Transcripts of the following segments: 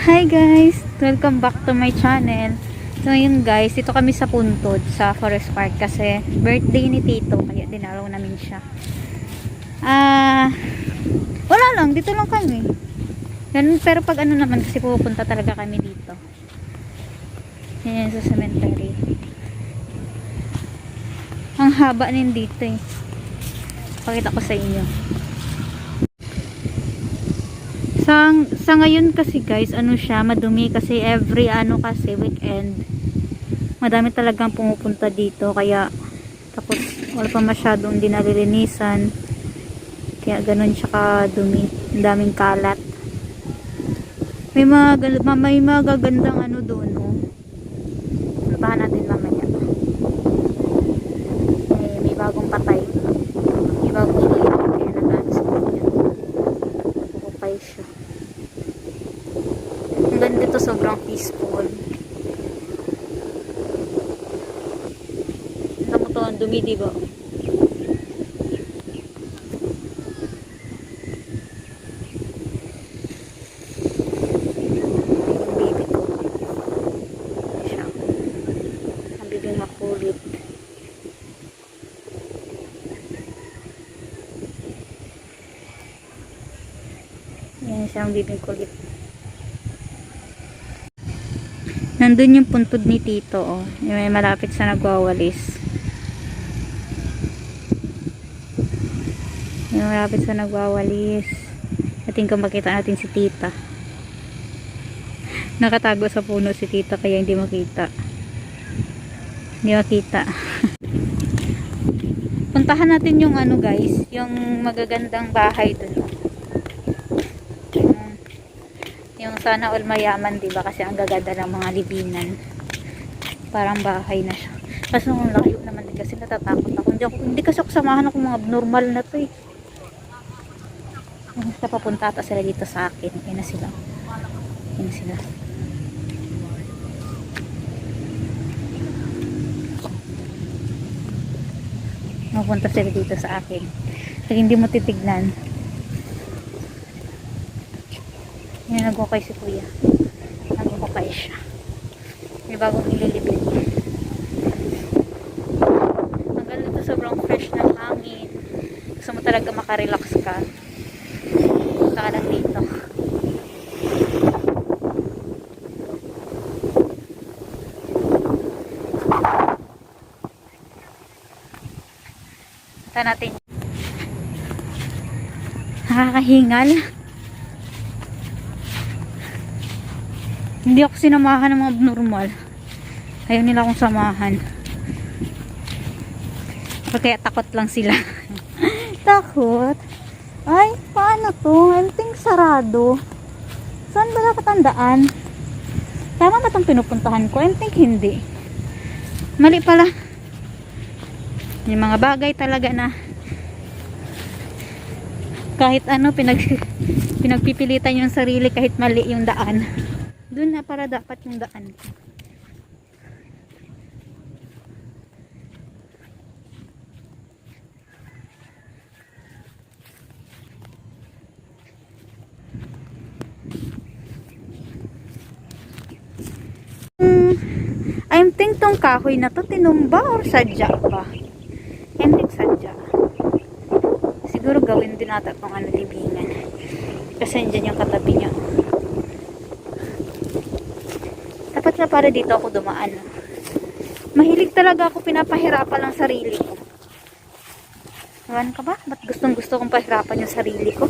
Hi guys! Welcome back to my channel. So yun guys, dito kami sa Puntod sa Forest Park kasi birthday ni Tito kaya dinalaw namin siya. Wala lang, dito lang kami. Yan, pero pag ano naman kasi pupunta talaga kami dito. Yan sa cemetery. Ang haba nin dito eh. Pakita ko sa inyo. Sa ngayon kasi guys, ano siya, madumi kasi every kasi weekend. Madami talagang pumupunta dito kaya tapos wala pa masyadong dinalilinisan. Kaya ganun siya kadumi. Ang daming kalat. May mga gagandang ano doon, oh. Puntahan natin mamaya. May bagong patay. May bagong ilaw kaya nag-anos ko niya. Pupupay siya. Ang ganda dito, sobrang peaceful. Ang mo to, ang dumi, diba? Yung baby ko. Siya. Ang bibing makulit. Yan siya, ang bibing kulit. Nandun yung puntod ni Tito, oh. Yung may malapit sa nagwawalis. Yung malapit sa nagwawalis. Ating kung makita natin si Tita. Nakatago sa puno si Tita kaya hindi makita. Hindi makita. Puntahan natin yung ano guys, yung magagandang bahay dun, oh. Yung sana all mayaman, diba? Kasi ang gaganda ng mga libingan. Parang bahay na siya. Kasi nung layo naman din kasi natatakot ako. Hindi kasi ako samahan ako mga abnormal na to eh. Basta papunta ata sila dito sa akin. Yan na sila. Yan na sila. Mapunta sila dito sa akin. Pag hindi mo titignan. Yan, nag-okay si kuya. Nag-okay siya. May bagong ililibig. Ang ganda dito, sobrang fresh ng hangin. Gusto mo talaga makarelax ka. Punta ka lang dito. Punta natin. Nakakahingal. Hindi ako sinamahan ng mga abnormal. Ayaw nila akong samahan. Kaya takot lang sila. Takot? Ay, paano to? Enting sarado. Saan ba dapat ang daan? Tama ba itong pinupuntahan ko? Enting hindi. Mali pala. Yung mga bagay talaga na kahit ano, pinagpipilitan yung sarili kahit mali yung daan. Doon na para dapat yung daan ko. I'm think tong kahoy na to tinumba or sadya ba? I'm think sadya. Siguro gawin din natin tong ano libingan. Kasi andyan yung katabi niya. Dapat na para dito ako dumaan. Mahilig talaga ako pinapahirapan ang sarili ko. Ewan ka ba? Ba't gustong gusto kong pahirapan yung sarili ko?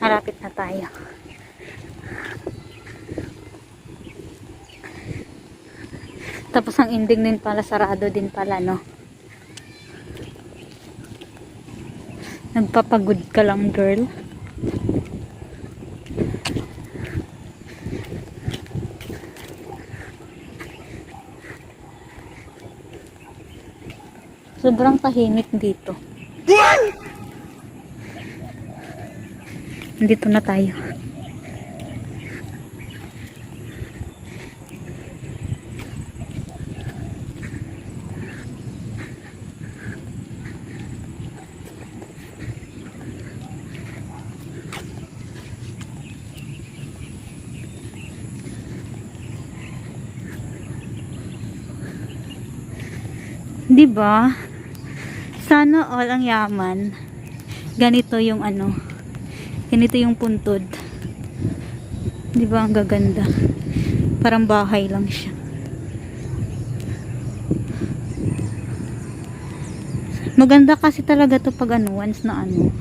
Malapit na tayo. Tapos ang ending din pala, sarado din pala, no? Nagpapagod ka lang, girl. Sobrang tahimik dito. Dito na tayo. Di ba? Sana all ang yaman. Ganito yung ano. Ganito yung puntod. Di ba ang gaganda? Parang bahay lang siya. Maganda kasi talaga to pag ano, once na ano.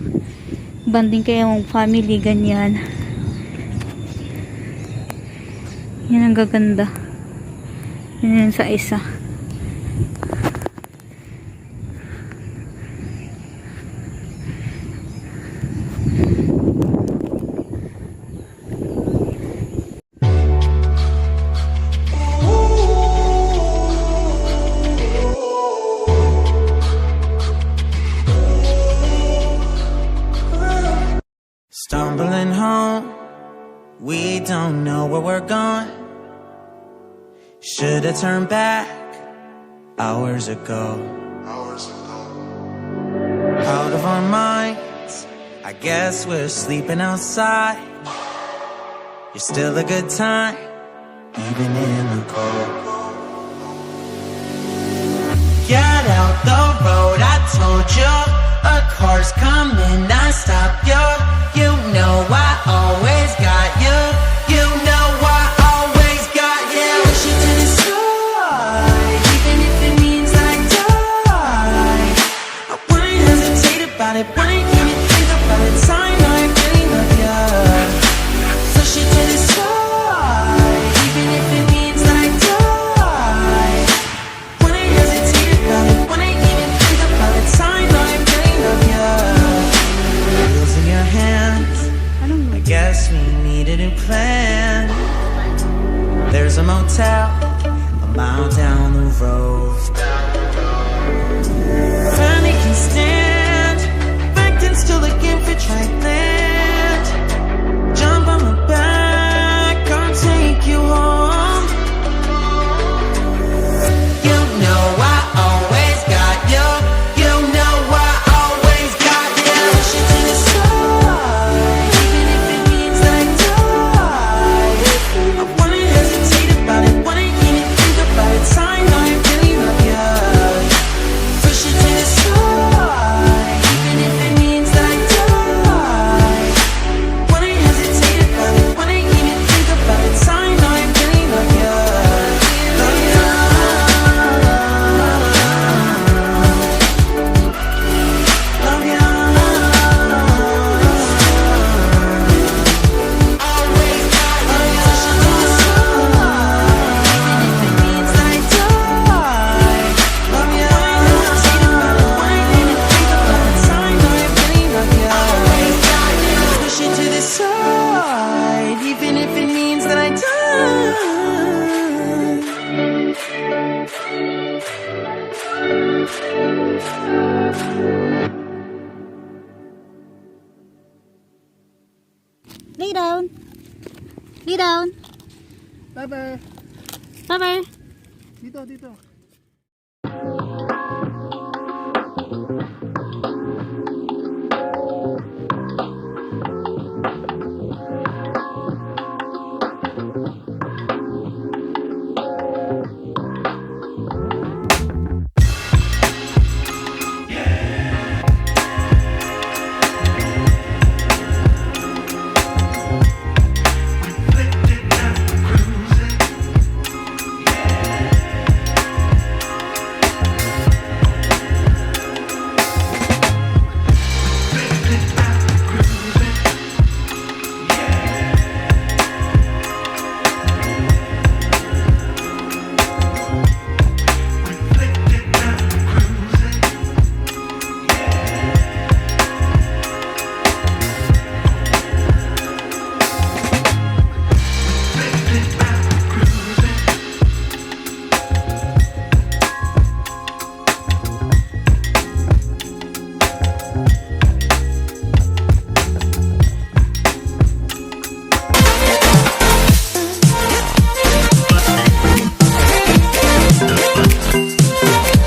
Banding kayong family, ganyan. Yan ang gaganda. Yan sa isa. Stumbling home, we don't know where we're going. Should've turned back hours ago. Out of our minds, I guess we're sleeping outside. You're still a good time, even in the cold. Get out the road, I told you. A car's coming, I stop you. You know I always got you. You know I always got you. Push you to the side, even if it means I die. I wouldn't hesitate about it, wouldn't even think about it. Time I really love you. Push you to the side, even if it means that I die. Wouldn't hesitate about it, wouldn't even think about it. Time I really love you. Wheels in your hands, I guess we need a new plan. There's a motel a mile down the road. Panic can stand, acting still looking for dry land. Jump on my back, I'll take you home. You know I always got you. You know I always got you. Push you to the side, even if it means that I die. I wouldn't hesitate about it, wouldn't even think about it. Time I really love you. Push you to the side, even if it means that I die. Wouldn't hesitate about it, wouldn't even think about it. Time I really love you. Love you. Love you. Always got you. Push you to the side, even if it means that I die. Love you. Wouldn't hesitate about it, wouldn't even think about it. Time I really love you. Always got you. Push you to the side, even if it means that I die. Lay down. Lay down. Bye-bye. Bye-bye. Dito, dito.